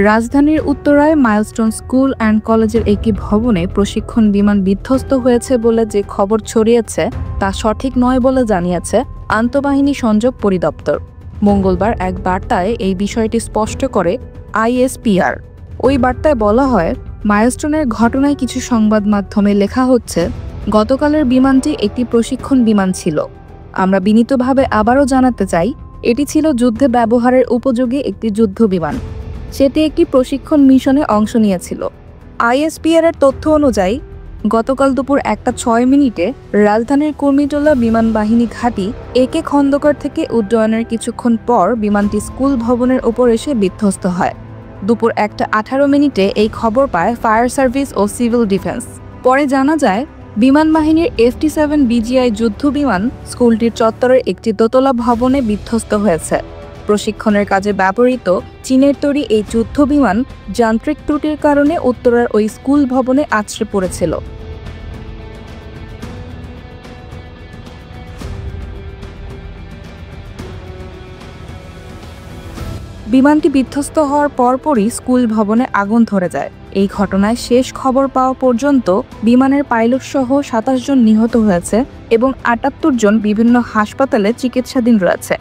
রাজধানীর উত্তরায় milestone school and কলেজের একটি ভবনে প্রশিক্ষণ বিমান বিধ্বস্ত হয়েছে বলে যে খবর ছড়িয়েছে তা সঠিক নয় বলে জানিয়েছে আন্তঃবাহিনী সংযোগ পরিদপ্তর। মঙ্গলবার এক বার্তায় এই বিষয়টি স্পষ্ট করে আইএসপিআর। ওই বার্তায় বলা হয়, মাইলস্টোনের ঘটনায় কিছু সংবাদ মাধ্যমে লেখা হচ্ছে, গতকালের বিমানটি একটি প্রশিক্ষণ বিমান ছিল। আমরা বিনীতভাবে আবারও জানাতে চাই, এটি ছিল যুদ্ধে ব্যবহারের উপযোগী একটি যুদ্ধ বিমান। সেটি একটি প্রশিক্ষণ মিশনে অংশ নিয়েছিল। আইএসপিআর এর তথ্য অনুযায়ী গতকাল দুপুর 1:06 রাজধানীর কুর্মিটোলা বিমান বাহিনী ঘাঁটি একে খন্দকার থেকে উড্ডয়নের কিছুক্ষণ পর বিমানটি স্কুল ভবনের ওপর এসে বিধ্বস্ত হয়। দুপুর 1:18 এই খবর পায় ফায়ার সার্ভিস ও সিভিল ডিফেন্স। পরে জানা যায়, বিমান বাহিনীর FT-7 BGI যুদ্ধ বিমান স্কুলটির চত্বরের একটি দোতলা ভবনে বিধ্বস্ত হয়েছে। প্রশিক্ষণের কাজে ব্যবহৃত চীনের তৈরি এই যুদ্ধ বিমান যান্ত্রিক ত্রুটির কারণে উত্তরার ওই স্কুল ভবনে আছড়ে পড়েছিল। বিমানটি বিধ্বস্ত হওয়ার পরপরই স্কুল ভবনে আগুন ধরে যায়। এই ঘটনায় শেষ খবর পাওয়া পর্যন্ত বিমানের পাইলট সহ 27 জন নিহত হয়েছে এবং 78 জন বিভিন্ন হাসপাতালে চিকিৎসাধীন রয়েছে।